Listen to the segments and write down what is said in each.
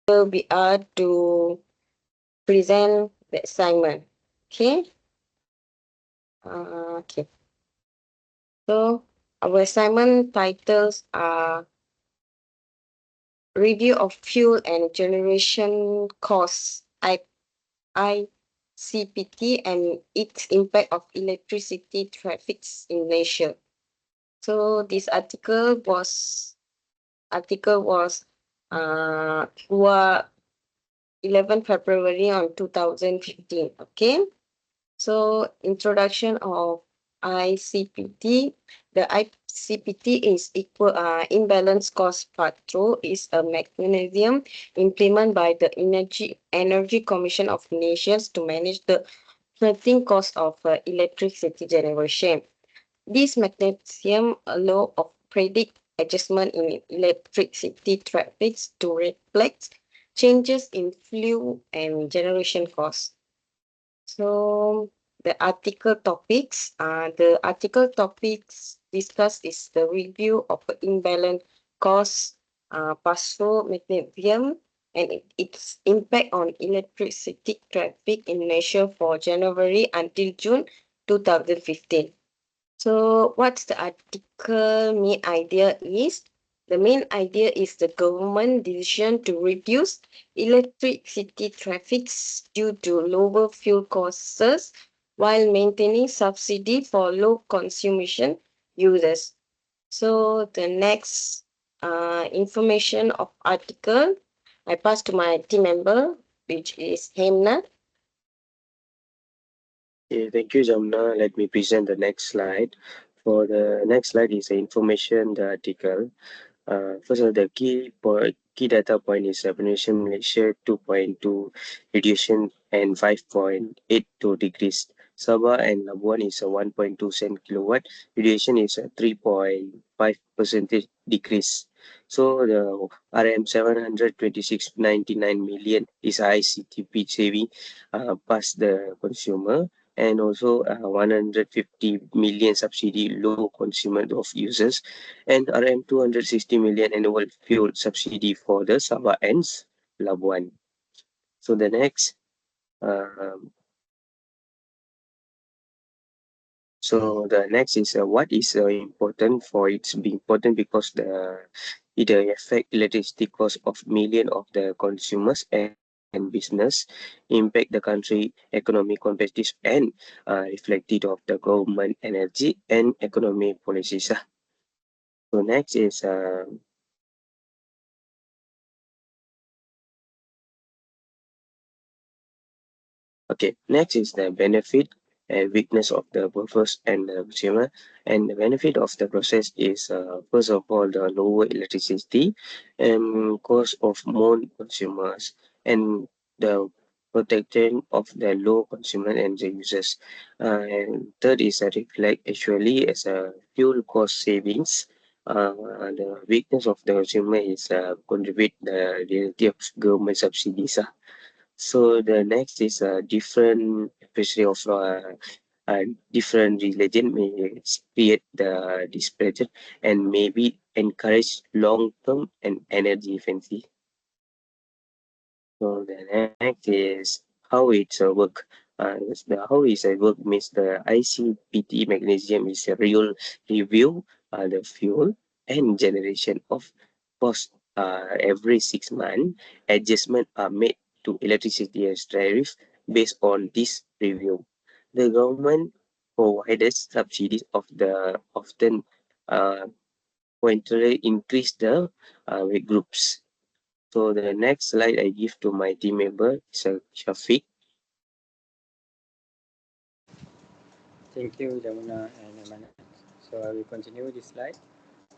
we are to present the assignment. Okay. Okay. So our assignment titles are review of fuel and generation costs. ICPT and its impact of electricity traffics in Malaysia. So this article was 11 February on 2015. Okay. So introduction of ICPT. The ICPT is equal imbalance cost pass-through is a mechanism implemented by the Energy Commission of Nations to manage the floating cost of electricity generation. This mechanism allow of predict adjustment in electricity traffics to reflect changes in fuel and generation costs. So the article topics discussed is the review of the imbalance cost pass-through mechanism and its impact on electricity traffic in Malaysia for January until June 2015. So what's the article main idea is? The main idea is the government decision to reduce electricity traffic due to lower fuel costs while maintaining subsidy for low consumption users. So the next information of article, I pass to my team member, which is Hemna. Okay, thank you, Jamna. Let me present the next slide. For the next slide is the information, the article. First of the key data point is Malaysia Malaysia 2.2 radiation and 5.82 degrees. Sabah and Labuan is a 1.2 cent kilowatt. Radiation is a 3.5 percentage decrease. So the RM 726.99 million is ICTP saving past the consumer, and also 150 million subsidy low consumer of users, and RM 260 million annual fuel subsidy for the Sabah and Labuan. So the next, um, is what is important for it's be important because it affect electricity cost of million of the consumers and business, impact the country economic competitive and reflected of the government energy and economy policies. So next is Okay, next is the benefit and weakness of the purpose and the consumer. And the benefit of the process is, first of all, the lower electricity and cost of more consumers, and the protection of the low consumer and the users. And third is a reflect actually as a fuel cost savings. The weakness of the consumer is contribute the reality of government subsidies. So the next is a different especially of different religion may create the displeasure and maybe encourage long term and energy efficiency. So the next is how it's a work. How is a work means the ICPT mechanism is a real review the fuel and generation of cost every 6 months. Adjustments are made to electricity and tariff based on this review. The government provides subsidies of the often uh, voluntarily increase the weight groups. So the next slide I give to my team member is Shafiq. Thank you, Jamuna and Amanat. So I will continue this slide.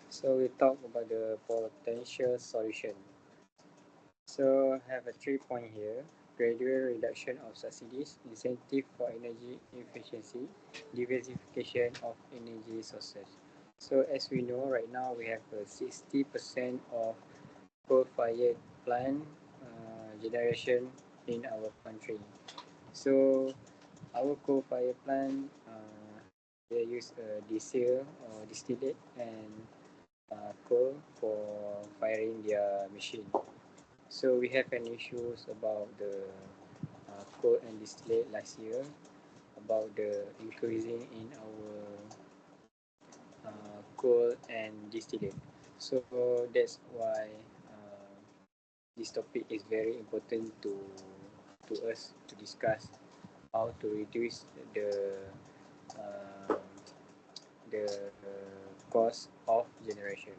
So we talk about the potential solution. So I have a 3 point here: gradual reduction of subsidies, incentive for energy efficiency, diversification of energy sources. So as we know, right now we have 60% of coal-fired plant generation in our country. So our coal-fired plant they use diesel or distillate and coal for firing their machine. So we have an issues about the coal and distillate last year, about the increasing in our coal and distillate. So that's why this topic is very important to us to discuss how to reduce uh, the cost of generation.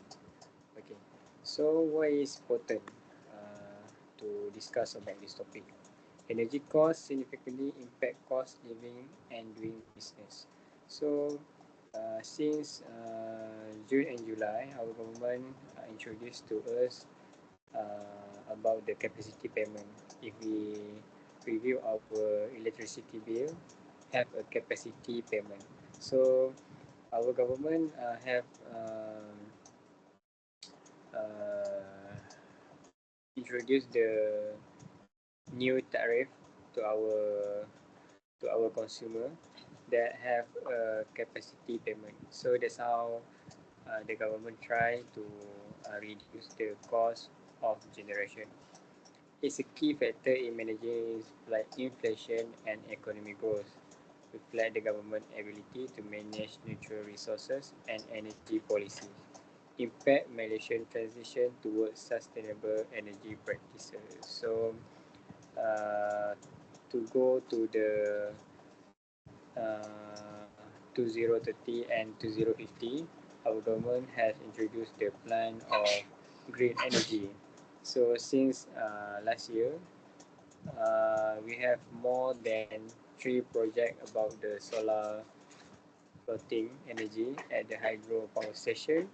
Okay, so why is important to discuss about this topic? Energy costs significantly impact cost living and doing business. So, since June and July, our government introduced to us about the capacity payment. If we review our electricity bill, have a capacity payment. So, our government have uh, introduced the new tariff to our consumer that have a capacity payment. So that's how the government try to reduce the cost of generation. It's a key factor in managing like inflation and economic growth, reflect the government ability to manage natural resources and energy policies, impact Malaysian transition towards sustainable energy practices. So to go to the 2030 and 2050, our government has introduced the plan of green energy. So since last year, we have more than three projects about the solar floating energy at the hydro power station,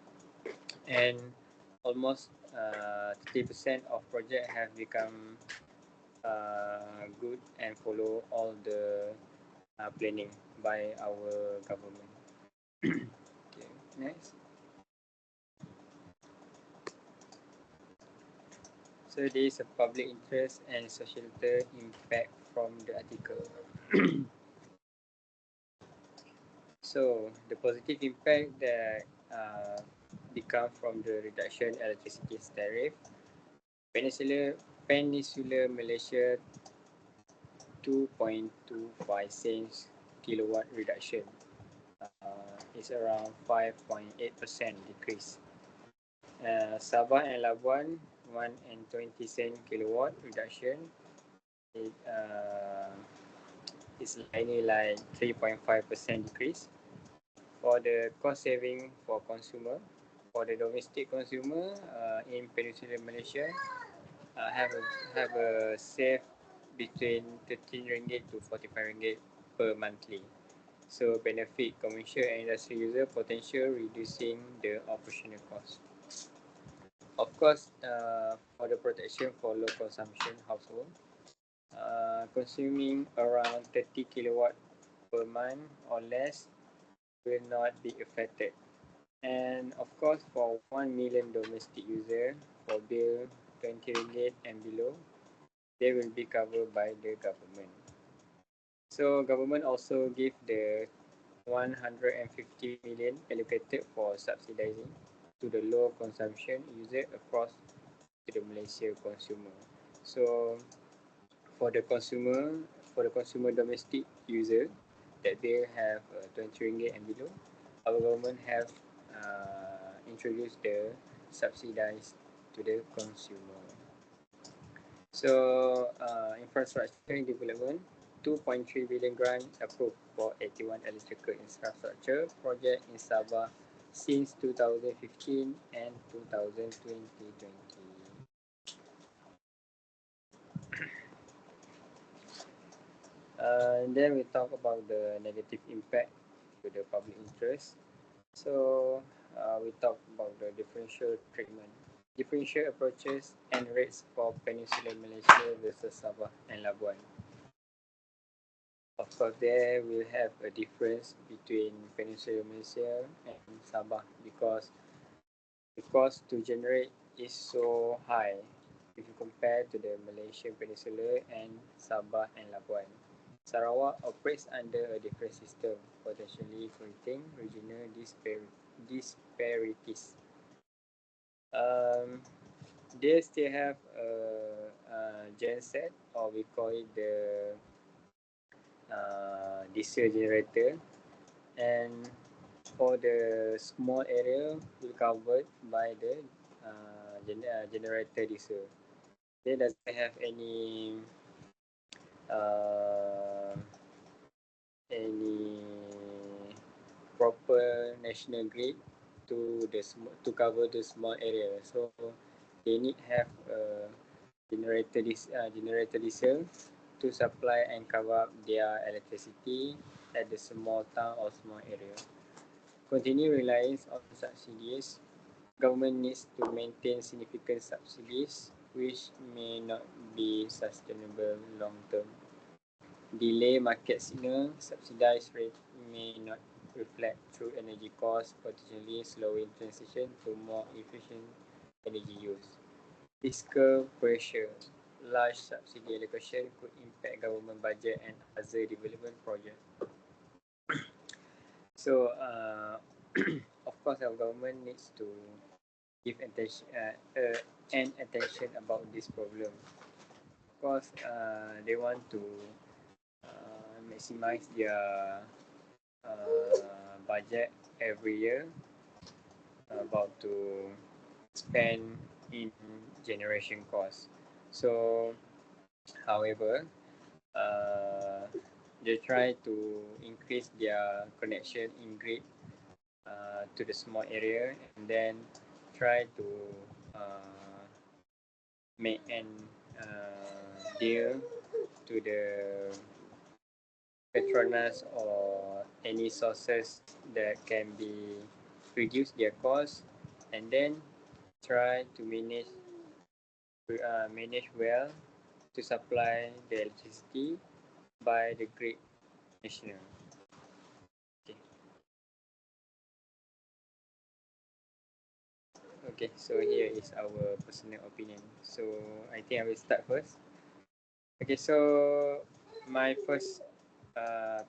and almost 30% of project have become good and follow all the planning by our government. Okay, next. So there is a public interest and societal impact from the article. So the positive impact that become from the reduction electricity tariff, Peninsular Malaysia 2.25 cents kilowatt reduction is around 5.8% decrease. Sabah and Labuan 1 and 20 cent kilowatt reduction it, is likely like 3.5% decrease. For the cost saving for consumer, for the domestic consumer in Peninsular Malaysia have a save between 13 ringgit to 45 ringgit per monthly. So benefit commercial and industry user potential reducing the operational cost. Of course, for the protection for low consumption household, consuming around 30 kilowatt per month or less will not be affected. And of course, for 1 million domestic user for bill 20 ringgit and below, they will be covered by the government. So government also give the 150 million allocated for subsidizing to the low consumption user across to the Malaysia consumer. So for the consumer, domestic user that they have 20 ringgit and below, our government have introduced the subsidized to the consumer. So infrastructure development, 2.3 billion grant approved for 81 electrical infrastructure project in Sabah since 2015 and 2020. And then we talk about the negative impact to the public interest. So we talk about the differential treatment, differential approaches and rates for Peninsular Malaysia versus Sabah and Labuan. Of course, there will have a difference between Peninsular Malaysia and Sabah because the cost to generate is so high if you compare to the Malaysian Peninsula and Sabah and Labuan. Sarawak operates under a different system, potentially creating regional disparities. Um, they still have genset, or we call it the diesel generator. And for the small area will covered by the generator diesel. They doesn't have uh, any proper national grid to cover the small area. So they need have a generator diesel to supply and cover up their electricity at the small town or small area. Continue reliance on subsidies. Government needs to maintain significant subsidies which may not be sustainable long term. Delay market signal, subsidized rate may not reflect true energy costs, potentially slowing transition to more efficient energy use. Fiscal pressure. Large subsidy allocation could impact government budget and other development projects. So, of course, our government needs to give attention and attention about this problem. Of course, they want to maximize their budget every year about to spend in generation costs. So, however, uh, they try to increase their connection in grid to the small area, and then try to uh, make an deal to the Petronas or any sources that can be reduce their cost, and then try to manage well to supply the electricity by the grid national. Okay. Okay, so here is our personal opinion. So I think I will start first. Okay, so my first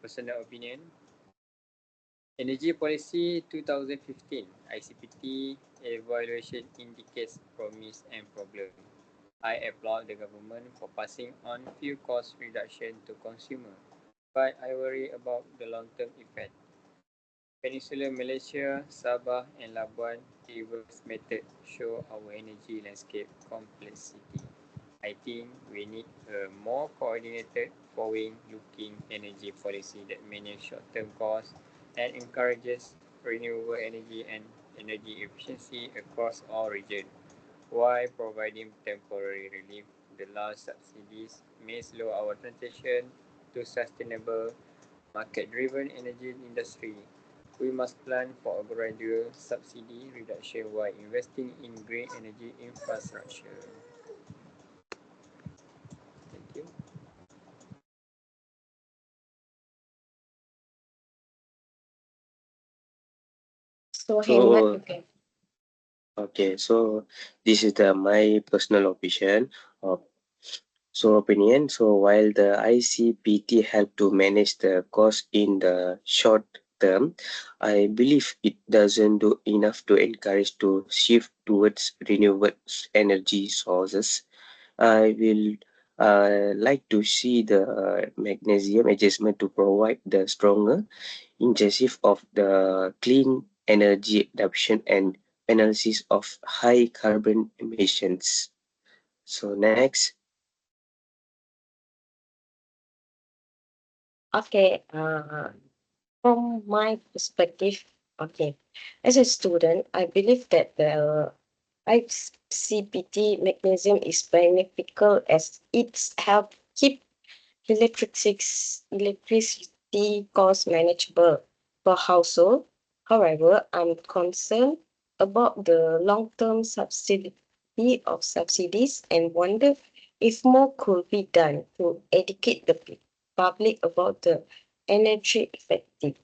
personal opinion, Energy Policy 2015 ICPT evaluation indicates promise and problem. I applaud the government for passing on fuel cost reduction to consumer, but I worry about the long-term effect. Peninsular Malaysia, Sabah and Labuan reverse method show our energy landscape complexity. I think we need a more coordinated, forward-looking energy policy that manages short-term costs and encourages renewable energy and energy efficiency across all regions. While providing temporary relief, the large subsidies may slow our transition to sustainable, market-driven energy industry. We must plan for a gradual subsidy reduction while investing in green energy infrastructure. Thank you. So Henmat, So okay. okay, so this is the my personal opinion. Uh, opinion. So while the ICPT help to manage the cost in the short term, I believe it doesn't do enough to encourage to shift towards renewable energy sources. I will like to see the magnesium adjustment to provide the stronger incentive of the clean energy adoption and analysis of high carbon emissions. So next, Okay, from my perspective, okay, as a student, I believe that the ICPT mechanism is beneficial as it's help keep electricity costs manageable for household. However, I'm concerned about the long-term subsidy of subsidies and wonder if more could be done to educate the public about the energy effective.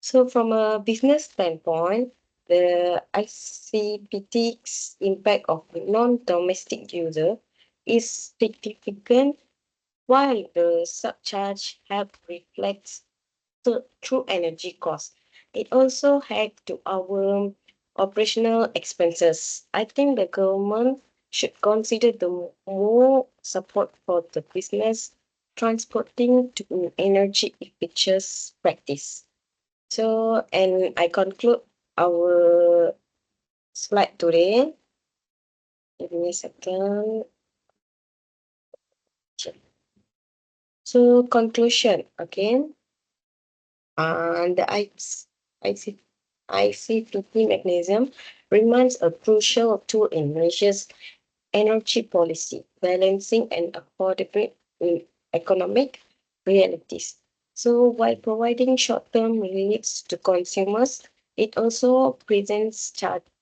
So from a business standpoint, the ICPT's impact of non-domestic user is significant while the surcharge help reflects the true energy cost. It also had to our operational expenses. I think the government should consider the more support for the business transporting to energy efficient practice. So, and I conclude our slide today. Give me a second. So, conclusion again. The ICTP mechanism remains a crucial tool in Malaysia's energy policy, balancing and affordable economic realities. So, while providing short term reliefs to consumers, it also presents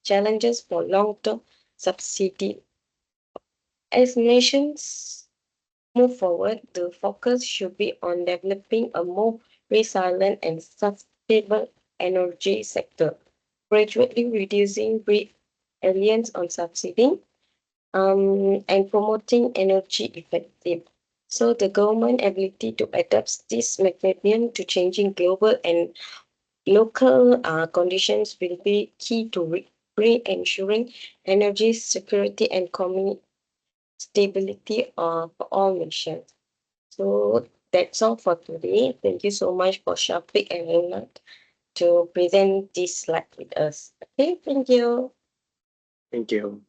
challenges for long term subsidy. As nations move forward, the focus should be on developing a more resilient and sustainable energy sector, gradually reducing reliance on subsidy and promoting energy effective. So the government ability to adapt this mechanism to changing global and local conditions will be key to re-ensuring energy security and community stability of all nations. So that's all for today. Thank you so much for Shafiq and Leonard to present this slide with us. Okay, thank you. Thank you.